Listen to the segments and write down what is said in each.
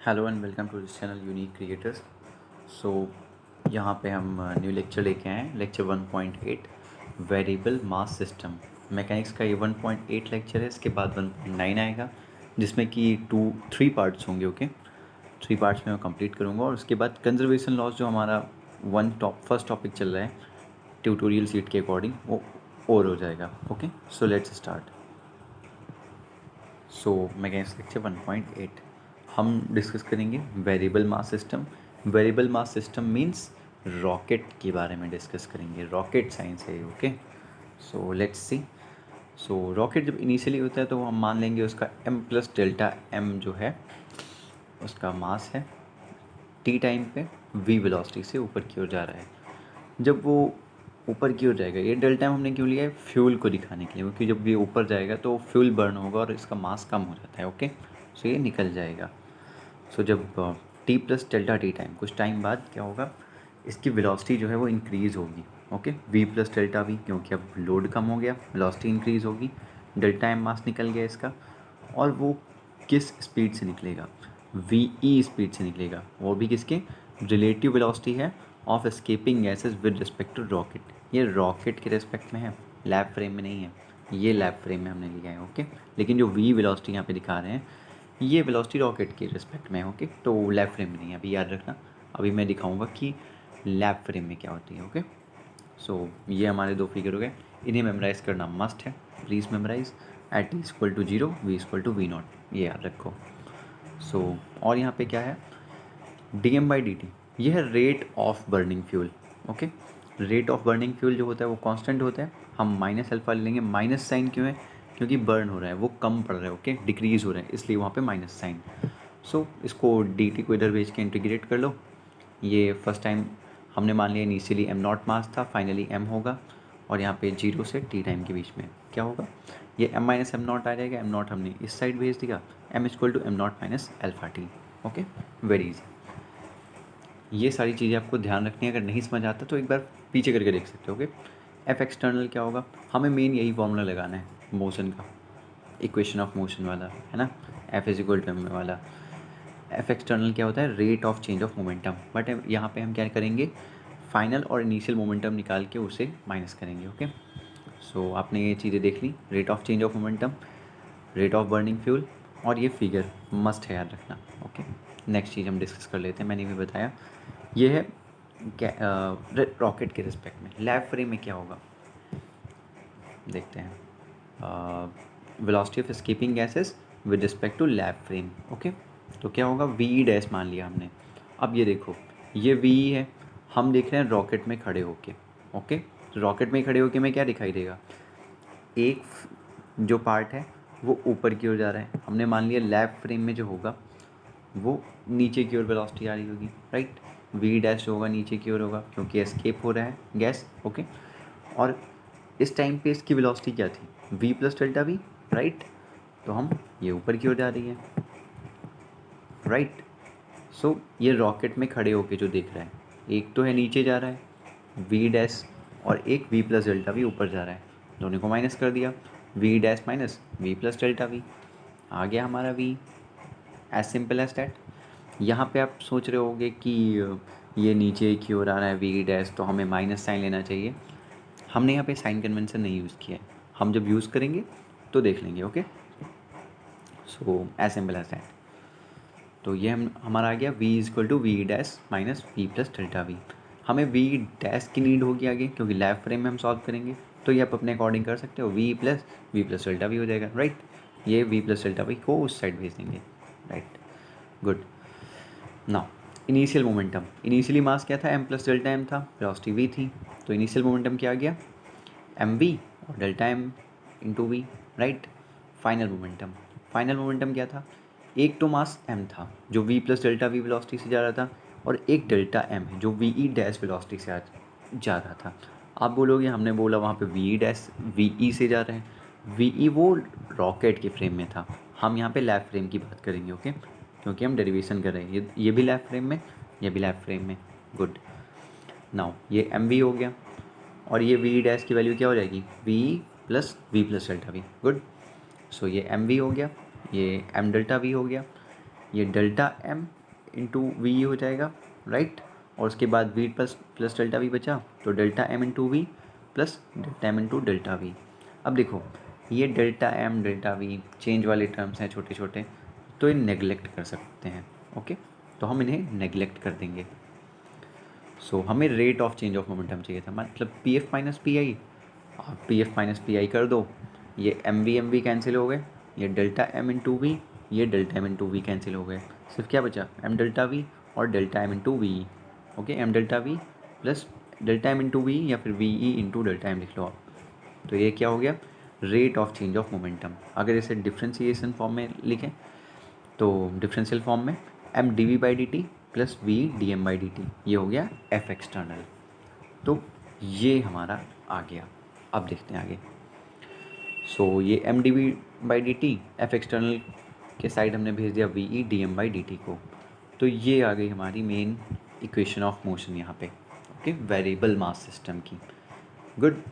Hello and welcome to this channel unique creators. So यहाँ पे हम न्यू लेक्चर लेके आए हैं, lecture 1.8 variable mass system mechanics का। ये 1.8 लेक्चर है, इसके बाद 1.9 आएगा जिसमें कि 3 पार्ट्स होंगे। ओके, 3 पार्ट्स में मैं कंप्लीट करूँगा और उसके बाद कंजर्वेशन लॉस जो हमारा फर्स्ट टॉपिक चल रहा है ट्यूटोरियल सीट के अकॉर्डिंग, वो और हो जाएगा। Okay, so let's start. So mechanics lecture 1.8 हम डिस्कस करेंगे variable mass system. Variable mass system means rocket के बारे में डिस्कस करेंगे, रॉकेट साइंस है। Okay, so let's see. So rocket जब इनिशियली होता है तो हम मान लेंगे उसका m प्लस डेल्टा m जो है उसका मास है, t टाइम पे v वेलोसिटी से ऊपर की ओर जा रहा है। जब वो ऊपर की ओर जाएगा, ये डेल्टा m हमने क्यों लिया है? फ्यूल को दिखाने के लिए, क्योंकि जब ये ऊपर जाएगा तो फ्यूल बर्न होगा और इसका मास कम हो जाता है। ओके, सो ये निकल जाएगा। सो जब T plus delta T time, कुछ टाइम बाद क्या होगा, इसकी वेलोसिटी जो है वो इंक्रीज़ होगी। Okay, v plus delta v, क्योंकि अब लोड कम हो गया, वेलोसिटी इंक्रीज़ होगी, डेल्टा एम मास निकल गया इसका। और वो किस स्पीड से निकलेगा? वी ई स्पीड से निकलेगा, वो भी किसके? रिलेटिव वेलोसिटी है of escaping gases with respect to rocket. ये रॉकेट के रिस्पेक्ट में है, लैब फ्रेम में नहीं है। ये लैब फ्रेम में हमने लिया है। ओके, लेकिन जो वी वेलोसिटी यहाँ पे दिखा रहे हैं, ये वेलोसिटी रॉकेट के रिस्पेक्ट में है। ओके, तो लैब फ्रेम में नहीं है, अभी याद रखना। अभी मैं दिखाऊंगा कि लैब फ्रेम में क्या होती है। ओके, सो ये हमारे दो फिगर हो गए, इन्हें मेमोराइज़ करना मस्ट है, please memorise. At t equal to 0, v equal to we naught, ये याद रखो। सो और यहाँ पे क्या है, d M by D t, ये है rate of burning fuel. Okay, rate of burning fuel जो होता है वो कांस्टेंट होता है। हम माइनस अल्फा ले लेंगे। माइनस साइन क्यों है? क्योंकि बर्न हो रहा है, वो कम पड़ रहा है। ओके, डिक्रीज़ हो रहा है, इसलिए वहाँ पे माइनस साइन। सो इसको डी टी को इधर भेज के इंटीग्रेट कर लो। ये फर्स्ट टाइम हमने मान लिया इनिशियली एम नॉट मास था, फाइनली एम होगा। और यहाँ पे 0 से टी टाइम के बीच में क्या होगा, ये एम माइनस एम नॉट आ जाएगा। एम नॉट हमने इस साइड भेज दिया, m equal to am not minus alpha t. Okay, very easy. ये सारी चीज़ें आपको ध्यान रखनी है, अगर नहीं समझ आता तो एक बार पीछे करके देख सकते हो। ओके, एफ एक्सटर्नल क्या होगा, हमें मेन यही फॉर्मूला लगाना है मोशन का, इक्वेशन ऑफ मोशन वाला, है ना, f is equal to m वाला। एफ एक्सटर्नल क्या होता है? Rate of change of momentum. But यहाँ पे हम क्या करेंगे, फाइनल और इनिशियल मोमेंटम निकाल के उसे माइनस करेंगे। ओके, सो आपने ये चीज़ें देख ली, rate of change of momentum, rate of burning fuel, और ये फिगर मस्ट है याद रखना। ओके, नेक्स्ट चीज़ हम डिस्कस कर लेते हैं, मैंने भी बताया। ये है रॉकेट के रिस्पेक्ट में। लैब फ्रेम में क्या होगा देखते हैं, velocity of escaping gases with respect to lab frame. Okay, तो क्या होगा, वी डैश मान लिया हमने। अब ये देखो, ये वी है, हम देख रहे हैं रॉकेट में खड़े होके। ओके, तो रॉकेट में खड़े होके में क्या दिखाई देगा, एक जो पार्ट है वो ऊपर की ओर जा रहा है। हमने मान लिया लैब फ्रेम में जो होगा वो नीचे की ओर वेलोसिटी आ रही होगी, राइट। वी डैश जो होगा नीचे की ओर होगा, क्योंकि एस्केप हो रहा है गैस। ओके, और इस टाइम पे इसकी वेलोसिटी क्या थी, v plus delta v, right. तो हम ये ऊपर की ओर जा रही है, राइट। सो ये रॉकेट में खड़े होके जो देख रहा है, एक तो है नीचे जा रहा है वी डैश, और एक वी प्लस डेल्टा वी ऊपर जा रहा है। दोनों को माइनस कर दिया, V dash minus we plus delta V, आ गया हमारा V. As simple as that. यहाँ पे आप सोच रहे होगे कि ये नीचे की ओर आ रहा है वी डैश, तो हमें माइनस साइन लेना चाहिए। हमने यहाँ पे साइन कन्वेंशन नहीं यूज़ किया है, हम जब यूज़ करेंगे तो देख लेंगे। Okay, so as simple as that. तो ये हमारा आ गया v is equal to v dash minus we plus delta v. हमें वी डैश की नीड होगी आगे, क्योंकि लैब फ्रेम में हम सॉल्व करेंगे। तो ये आप अपने अकॉर्डिंग कर सकते हो, वी प्लस डेल्टा वी हो जाएगा, राइट। ये वी प्लस डेल्टा वी को उस साइड भेज देंगे, right. Good. Now initial momentum, initially mass क्या था, एम प्लस डेल्टा एम था, वेलोसिटी वी थी। तो इनिशियल मोमेंटम क्या आ गया, एम वी और delta M into V, right. Final momentum, final momentum क्या था, एक तो मास एम था जो V plus delta V velocity से जा रहा था, और एक डेल्टा एम है जो वी ई डैश वेलोसिटी से जा रहा था। आप बोलोगे हमने बोला वहाँ पे V E dash V E से जा रहे हैं, वी ई वो रॉकेट के फ्रेम में था, हम यहाँ पे लैब फ्रेम की बात करेंगे। ओके, क्योंकि हम डेरिवेशन कर रहे हैं, ये भी लैब फ्रेम में, ये भी लैब फ्रेम में। गुड। नाउ ये एम वी हो गया, और ये वी डैश की वैल्यू क्या हो जाएगी, V plus delta V. Good. So ये एम वी हो गया, ये एम डेल्टा वी हो गया। ये डेल्टा एम इंटू वी हो जाएगा, राइट। और उसके बाद वी प्लस डेल्टा वी बचा, तो delta M into v plus delta M into delta v. अब देखो ये delta m delta v change वाले टर्म्स हैं छोटे छोटे, तो ये नेगलेक्ट कर सकते हैं, ओके। तो हम इन्हें नेगलेक्ट कर देंगे। सो हमें rate of change of momentum चाहिए था, मतलब P F minus P I. आप P F minus P I कर दो, ये एम वी कैंसिल हो गए, ये डेल्टा एम इंटू वी, ये delta M into V cancel हो गए, सिर्फ क्या बचा एम डेल्टा वी और delta M into V. Okay, M delta V plus delta M into V या फिर V E into delta M लिख लो आप। तो ये क्या हो गया, rate of change of momentum. अगर इसे डिफ्रेंसिएशन फॉर्म में लिखें तो डिफरेंशियल फॉर्म में m D we by D t plus v D M by D t, ये हो गया एफ एक्सटर्नल। तो ये हमारा आ गया। अब देखते हैं आगे। सो ये m D we by D t f external के साइड हमने भेज दिया v E D M by D t को। तो ये आ गई हमारी मेन इक्वेशन ऑफ मोशन यहाँ पे, ओके, वेरिएबल मास सिस्टम की। गुड।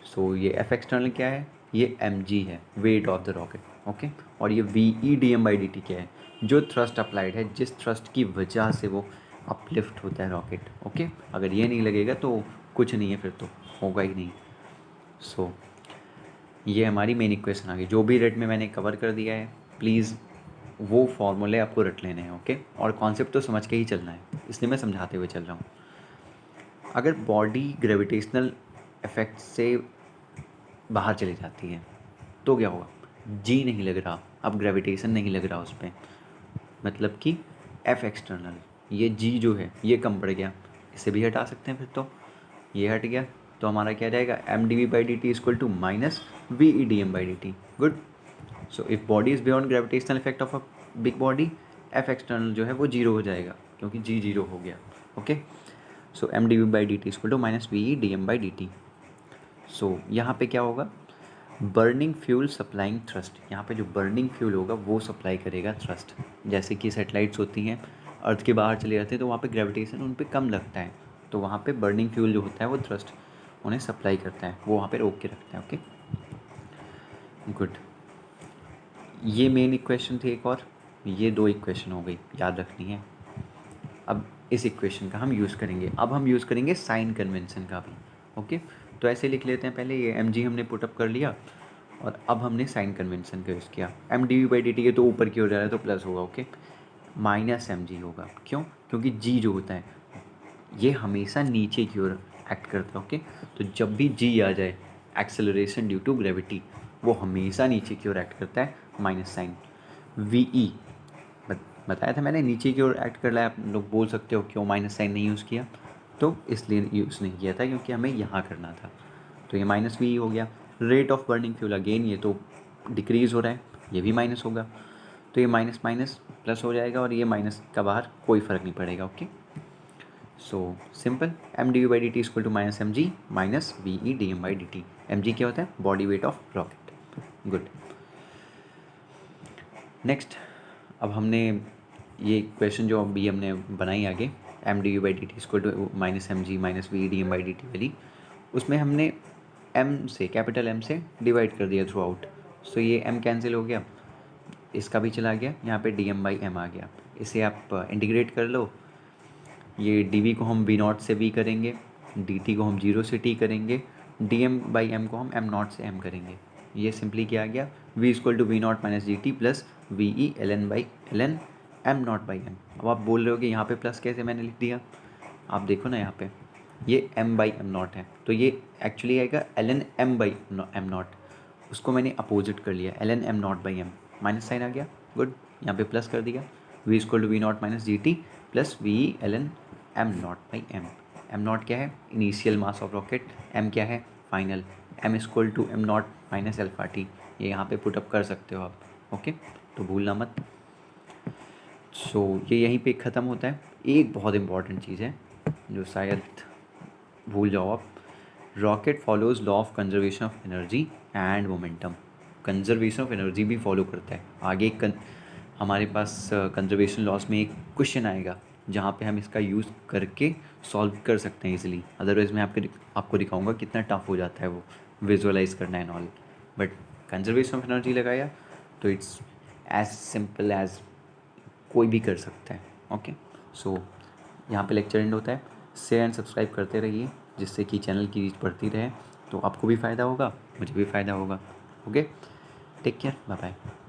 सो ये एफ एक्सटर्नल क्या है, ये एम जी है, weight of the rocket, okay. और ये v E D M by D t क्या है, जो थ्रस्ट अप्लाइड है, जिस थ्रस्ट की वजह से वो अपलिफ्ट होता है रॉकेट, ओके। अगर ये नहीं लगेगा तो कुछ नहीं है, फिर तो होगा ही नहीं। सो ये हमारी मेन इक्वेशन आ गई। जो भी रेट में मैंने कवर कर दिया है, प्लीज़ वो फॉर्मूले आपको रट लेने हैं, ओके। और कॉन्सेप्ट तो समझ के ही चलना है, इसलिए मैं समझाते हुए चल रहा हूँ। अगर बॉडी ग्रेविटेशनल इफेक्ट से बाहर चली जाती है तो क्या होगा, जी नहीं लग रहा, अब ग्रेविटेशन नहीं लग रहा उस पर, मतलब कि एफ एक्सटर्नल, ये जी जो है ये कम पड़ गया, इसे भी हटा सकते हैं। फिर तो ये हट गया, तो हमारा क्या रहेगा, m D we by D T equal to minus V E D M by D t. Good. So if body is beyond gravitational effect of a big body, f external जो है वो जीरो हो जाएगा, क्योंकि जी zero हो गया, okay. So M D we by D T equal to minus V E D M by D T. So यहाँ पे क्या होगा, बर्निंग फ्यूल सप्लाइंग थ्रस्ट, यहाँ पे जो बर्निंग फ्यूल होगा वो सप्लाई करेगा थ्रस्ट। जैसे कि सैटेलाइट्स होती हैं अर्थ के बाहर चले जाते हैं, तो वहाँ पे ग्रेविटेशन उन पे कम लगता है, तो वहाँ पे बर्निंग फ्यूल जो होता है वो थ्रस्ट उन्हें सप्लाई करता है, वो वहाँ पे रोक के रखता है, ओके। गुड। ये मेन इक्वेशन थी एक, और ये दो इक्वेशन हो गई, याद रखनी है। अब इस इक्वेशन का हम यूज़ करेंगे, अब हम यूज़ करेंगे साइन कन्वेंशन का भी, ओके। तो ऐसे लिख लेते हैं, पहले ये एम जी हमने पुटअप कर लिया, और अब हमने साइन कन्वेंशन का यूज़ किया। M D we by D T के तो ऊपर की ओर जा रहा है तो प्लस होगा, ओके, माइनस एम जी होगा। क्यों, क्योंकि जी जो होता है ये हमेशा नीचे की ओर एक्ट करता है, ओके। तो जब भी जी आ जाए, एक्सेलरेशन ड्यू टू ग्रेविटी, वो हमेशा नीचे की ओर एक्ट करता है, माइनस साइन। वी ई बताया था मैंने, नीचे की ओर एक्ट कर रहा है। आप लोग बोल सकते हो क्यों माइनस साइन नहीं यूज़ किया, तो इसलिए यूज़ नहीं किया था क्योंकि हमें यहाँ करना था। तो ये माइनस वी हो गया। Rate of burning fuel, again ये तो डिक्रीज़ हो रहा है, ये भी माइनस होगा, तो ये माइनस माइनस प्लस हो जाएगा, और ये माइनस का बाहर कोई फ़र्क नहीं पड़ेगा, okay. So simple, M D we by D T equal to minus M G minus V E D M by D T. M G क्या होता है, body weight of rocket. Good. Next, अब हमने ये क्वेश्चन जो अभी हमने बनाई आगे, M D we by D T equal to minus M G minus V D M by D T वाली, उसमें हमने एम से, कैपिटल एम से डिवाइड कर दिया थ्रू आउट। सो ये एम कैंसिल हो गया, इसका भी चला गया, यहाँ पे डी एम बाई एम आ गया। इसे आप इंटीग्रेट कर लो, ये डी वी को हम वी नॉट से वी करेंगे, डी टी को हम जीरो से टी करेंगे, डी एम बाई एम को हम एम नॉट से एम करेंगे। ये सिंपली क्या आ गया, V equal to we not minus G T plus V E L N by L N M not by M. अब आप बोल रहे हो कि यहाँ पे प्लस कैसे मैंने लिख दिया, आप देखो ना यहाँ पे ये एम बाई एम नॉट है, तो ये एक्चुअली आएगा L N M by M not, उसको मैंने अपोजिट कर लिया, L N M not by M, minus sign आ गया। गुड, यहाँ पे प्लस कर दिया, V equal to we not minus G T plus V E L N M not by M. M not क्या है, initial mass of rocket, M क्या है, final, M equal to am not minus alpha T. ये यहाँ पे put up कर सकते हो आप, ओके, तो भूलना मत। सो ये यहीं पे ख़त्म होता है। एक बहुत इंपॉर्टेंट चीज़ है जो शायद भूल जाओ आप, rocket follows law of conservation of energy and momentum. Conservation of energy भी फॉलो करता है। आगे हमारे पास कंजर्वेशन लॉस में एक क्वेश्चन आएगा जहाँ पे हम इसका यूज़ करके सॉल्व कर सकते हैं इजीली, अदरवाइज़ मैं आपको दिखाऊंगा कितना टफ हो जाता है वो विजुअलाइज करना and all. But conservation of energy लगाया तो इट्स एज सिंपल एज कोई भी कर सकता है। ओके, सो यहाँ पे लेक्चर एंड होता है। शेयर एंड सब्सक्राइब करते रहिए जिससे कि चैनल की रीच बढ़ती रहे, तो आपको भी फ़ायदा होगा, मुझे भी फ़ायदा होगा। Okay, take care, bye bye.